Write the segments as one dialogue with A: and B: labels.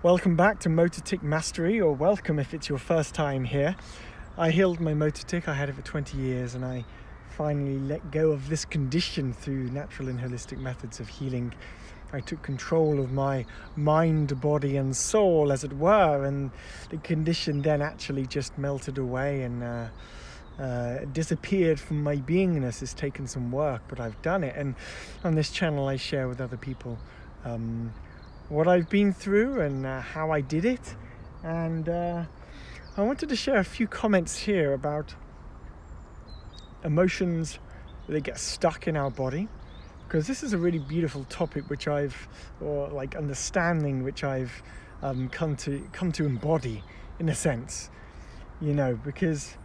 A: Welcome back to Motor Tic Mastery, or welcome if it's your first time here. I healed my motor tic. I had it for 20 years and I finally let go of this condition through natural and holistic methods of healing. I took control of my mind, body and soul, as it were, and the condition then actually just melted away and disappeared from my beingness. It's taken some work, but I've done it, and on this channel I share with other people what I've been through and how I did it. And I wanted to share a few comments here about emotions that get stuck in our body, because this is a really beautiful topic which understanding which I've come to embody in a sense, because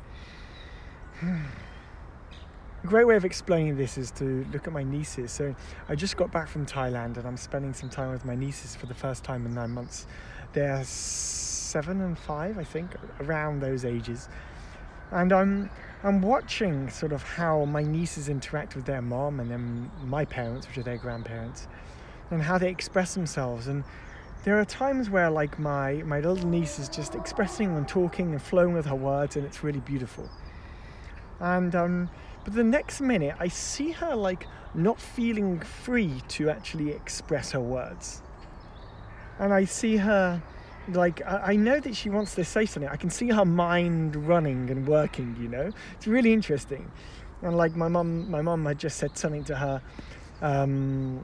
A: a great way of explaining this is to look at my nieces. So I just got back from Thailand and I'm spending some time with my nieces for the first time in 9 months. They're 7 and 5, I think, around those ages. And I'm watching sort of how my nieces interact with their mom and then my parents, which are their grandparents, and how they express themselves. And there are times where my little niece is just expressing and talking and flowing with her words, and it's really beautiful. And but the next minute I see her not feeling free to actually express her words. And I see her I know that she wants to say something. I can see her mind running and working, It's really interesting. And my mum had just said something to her,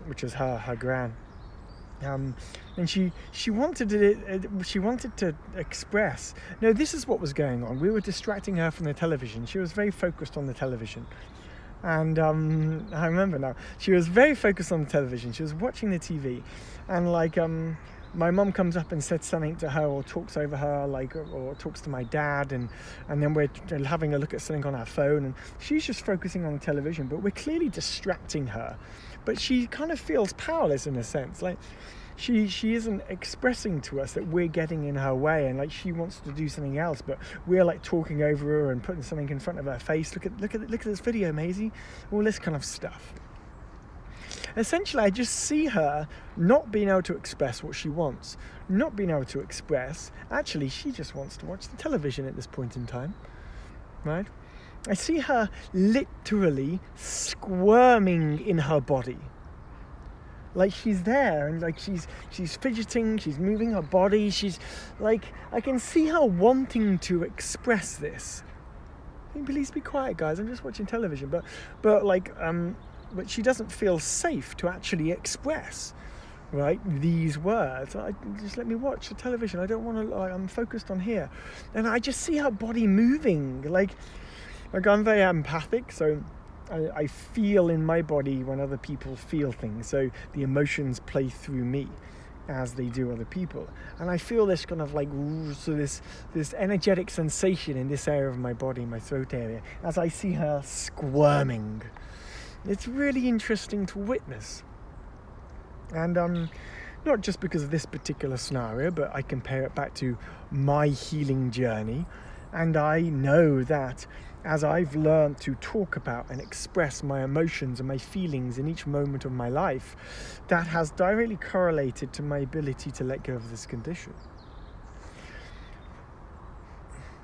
A: which was her gran. And she wanted to express. No, this is what was going on. We were distracting her from the television. She was very focused on the television. And I remember now, she was very focused on the television. She was watching the TV, and my mum comes up and said something to her, or talks over her, or talks to my dad, and then we're having a look at something on our phone, and she's just focusing on the television, but we're clearly distracting her. But she kind of feels powerless in a sense, she isn't expressing to us that we're getting in her way, and she wants to do something else, but we're talking over her and putting something in front of her face. Look at this video, Maisie, all this kind of stuff. Essentially, I just see her not being able to express what she wants, not being able to express. Actually, she just wants to watch the television at this point in time, right? I see her literally squirming in her body. She's there, and she's fidgeting, she's moving her body, she's I can see her wanting to express this. Please be quiet, guys, I'm just watching television. But she doesn't feel safe to actually express, right, these words. Just let me watch the television. I don't want to, I'm focused on here. And I just see her body moving. I'm very empathic, so I feel in my body when other people feel things. So the emotions play through me as they do other people. And I feel this kind of this energetic sensation in this area of my body, my throat area, as I see her squirming. It's really interesting to witness. And not just because of this particular scenario, but I compare it back to my healing journey. And I know that as I've learned to talk about and express my emotions and my feelings in each moment of my life, that has directly correlated to my ability to let go of this condition.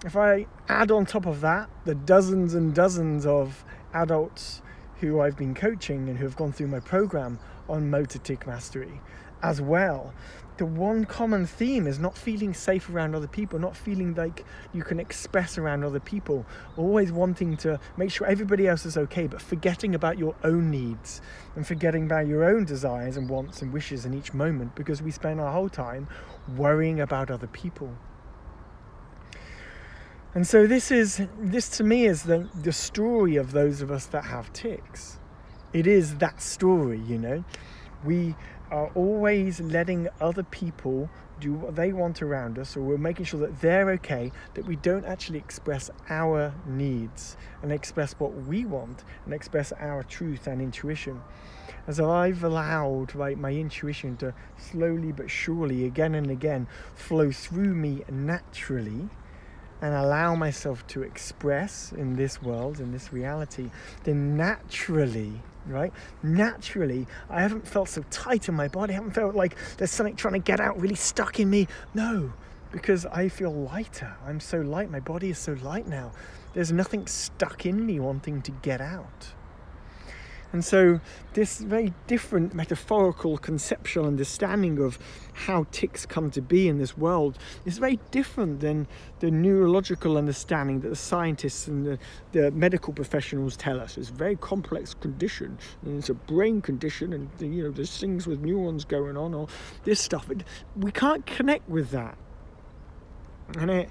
A: If I add on top of that the dozens and dozens of adults who I've been coaching and who have gone through my program on Motor Tic Mastery as well, the one common theme is not feeling safe around other people, not feeling like you can express around other people, always wanting to make sure everybody else is okay, but forgetting about your own needs and forgetting about your own desires and wants and wishes in each moment, because we spend our whole time worrying about other people. And so this to me is the story of those of us that have tics. It is that story, We are always letting other people do what they want around us, or we're making sure that they're okay, that we don't actually express our needs and express what we want and express our truth and intuition. As I've allowed my intuition to slowly but surely, again and again, flow through me naturally, and allow myself to express in this world, in this reality, then naturally right? Naturally, I haven't felt so tight in my body. I haven't felt like there's something trying to get out really stuck in me. No, because I feel lighter. I'm so light. My body is so light now. There's nothing stuck in me wanting to get out. And so this very different metaphorical conceptual understanding of how tics come to be in this world is very different than the neurological understanding that the scientists and the medical professionals tell us. It's a very complex condition, and it's a brain condition, and there's things with neurons going on, or this stuff. We can't connect with that. And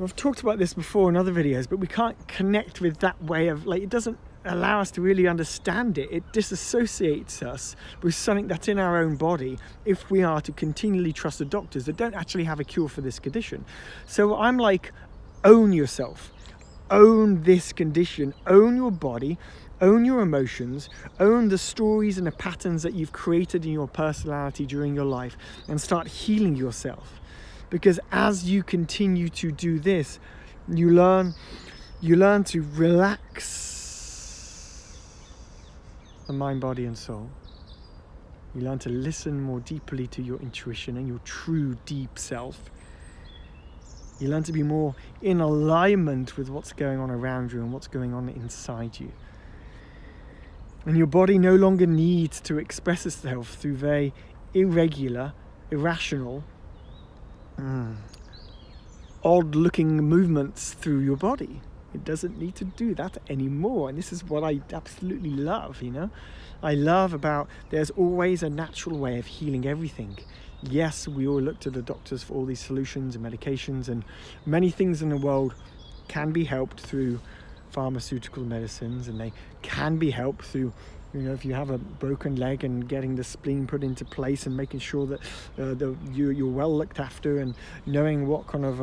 A: I've talked about this before in other videos, but we can't connect with that way of, it doesn't allow us to really understand it. It disassociates us with something that's in our own body if we are to continually trust the doctors that don't actually have a cure for this condition. So I'm like, own yourself, own this condition, own your body, own your emotions, own the stories and the patterns that you've created in your personality during your life, and start healing yourself. Because as you continue to do this, you learn to relax the mind, body and soul. You learn to listen more deeply to your intuition and your true deep self. You learn to be more in alignment with what's going on around you and what's going on inside you. And your body no longer needs to express itself through very irregular, irrational, odd-looking movements through your body. It doesn't need to do that anymore. And this is what I absolutely love, I love about there's always a natural way of healing everything. Yes, we all look to the doctors for all these solutions and medications, and many things in the world can be helped through pharmaceutical medicines, and they can be helped through, if you have a broken leg, and getting the spleen put into place and making sure that you're well looked after, and knowing what kind of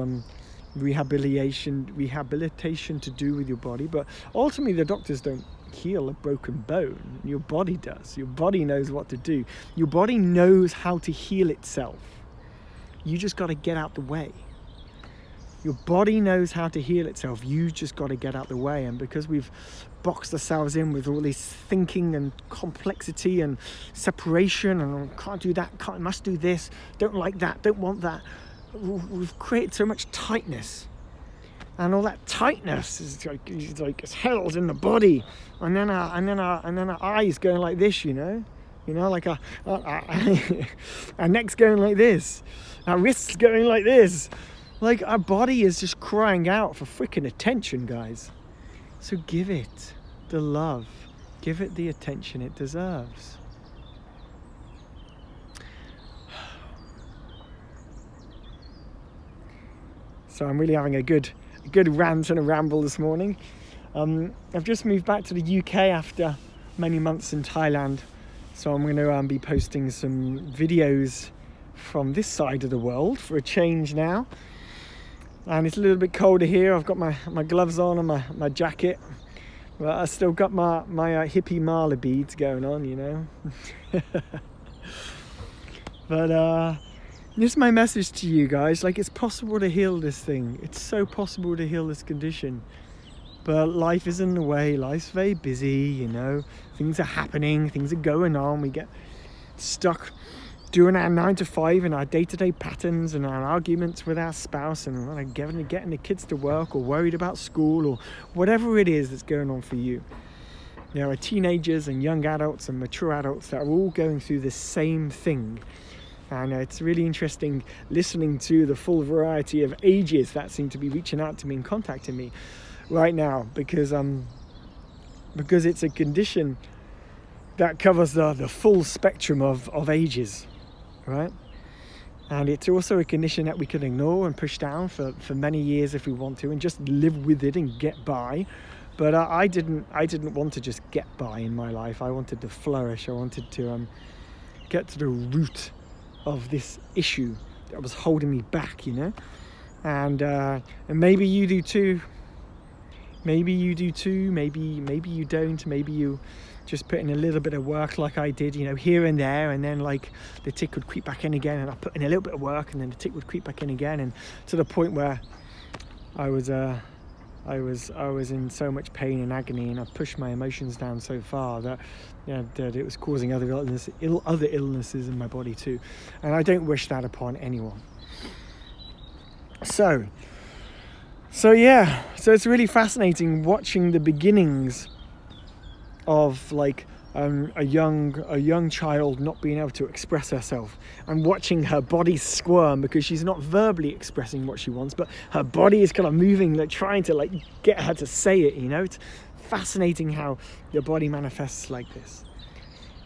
A: rehabilitation to do with your body. But ultimately the doctors don't heal a broken bone. Your body does. Your body knows what to do. Your body knows how to heal itself. You just got to get out the way. Your body knows how to heal itself. You just got to get out the way. And because we've boxed ourselves in with all this thinking and complexity and separation, and can't do that, must do this, don't like that, don't want that, we've created so much tightness. And all that tightness is like it's held in the body, and then our eyes going like this, like our neck's going like this, our wrists going like this. Like, our body is just crying out for freaking attention, guys. So give it the love, give it the attention it deserves. So I'm really having a good rant and a ramble this morning. I've just moved back to the UK after many months in Thailand, so I'm going to be posting some videos from this side of the world for a change now. And it's a little bit colder here. I've got my gloves on and my jacket, but I still got my hippie mala beads going on, But this is my message to you guys. Like, it's possible to heal this thing. It's so possible to heal this condition. But life is in the way. Life's very busy, Things are happening. Things are going on. We get stuck doing our 9 to 5 and our day-to-day patterns and our arguments with our spouse, and getting the kids to work, or worried about school, or whatever it is that's going on for you. There are teenagers and young adults and mature adults that are all going through the same thing. And it's really interesting listening to the full variety of ages that seem to be reaching out to me and contacting me right now, because it's a condition that covers the full spectrum of ages, right? And it's also a condition that we can ignore and push down for many years if we want to, and just live with it and get by. But I didn't want to just get by in my life. I wanted to flourish. I wanted to get to the root of this issue that was holding me back, and maybe you do too. Maybe you do too. Maybe you don't. Maybe you just put in a little bit of work like I did, here and there, and then like the tic would creep back in again, and I put in a little bit of work, and then the tic would creep back in again, and to the point where I was I was in so much pain and agony, and I pushed my emotions down so far that, that it was causing other illnesses in my body too, and I don't wish that upon anyone. So it's really fascinating watching the beginnings of like a young child not being able to express herself, and watching her body squirm because she's not verbally expressing what she wants, but her body is kind of moving, like trying to like get her to say it. It's fascinating how your body manifests like this.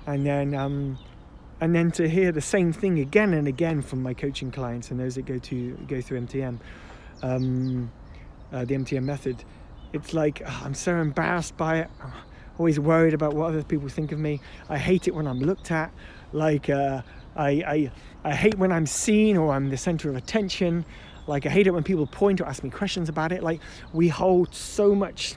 A: And then to hear the same thing again and again from my coaching clients and those that go through MTM, the MTM method, it's like, I'm so embarrassed by it. Always worried about what other people think of me. I hate it when I'm looked at. Like I hate when I'm seen or I'm the center of attention. Like I hate it when people point or ask me questions about it. Like we hold so much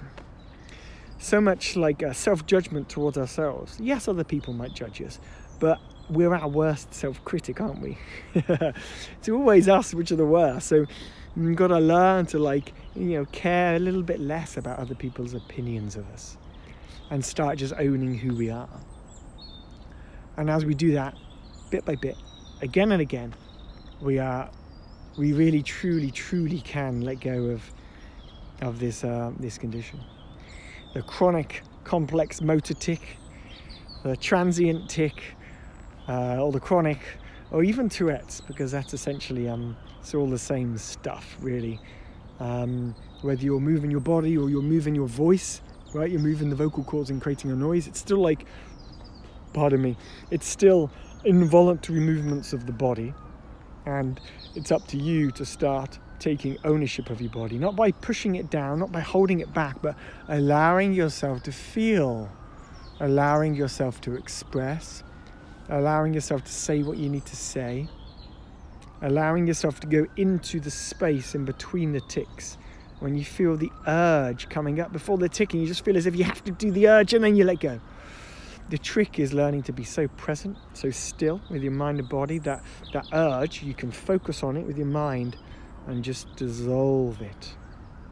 A: like self-judgment towards ourselves. Yes, other people might judge us, but we're our worst self-critic, aren't we? It's always us which are the worst. So we've got to learn to care a little bit less about other people's opinions of us, and start just owning who we are. And as we do that, bit by bit, again and again, we really, truly can let go of this condition. The chronic, complex motor tic, the transient tic, or the chronic, or even Tourette's, because that's essentially it's all the same stuff, really. Whether you're moving your body or you're moving your voice, right? You're moving the vocal cords and creating a noise. It's still it's still involuntary movements of the body, and it's up to you to start taking ownership of your body, not by pushing it down, not by holding it back, but allowing yourself to feel, allowing yourself to express, allowing yourself to say what you need to say, allowing yourself to go into the space in between the tics. When you feel the urge coming up before the ticking, you just feel as if you have to do the urge and then you let go. The trick is learning to be so present, so still with your mind and body, that urge, you can focus on it with your mind and just dissolve it,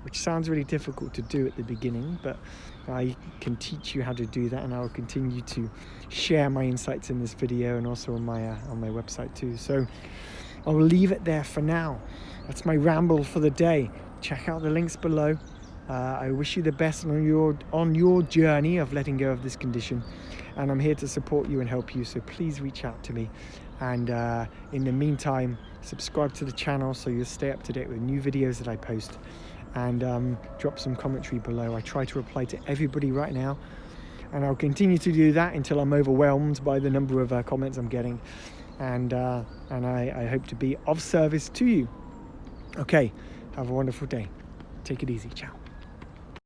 A: which sounds really difficult to do at the beginning, but I can teach you how to do that, and I will continue to share my insights in this video and also on my website too. So I'll leave it there for now. That's my ramble for the day. Check out the links below. I wish you the best on your journey of letting go of this condition, and I'm here to support you and help you, so please reach out to me. And in the meantime, subscribe to the channel so you'll stay up to date with new videos that I post, and drop some commentary below. I try to reply to everybody right now, and I'll continue to do that until I'm overwhelmed by the number of comments I'm getting, and I hope to be of service to you. Okay, have a wonderful day. Take it easy. Ciao.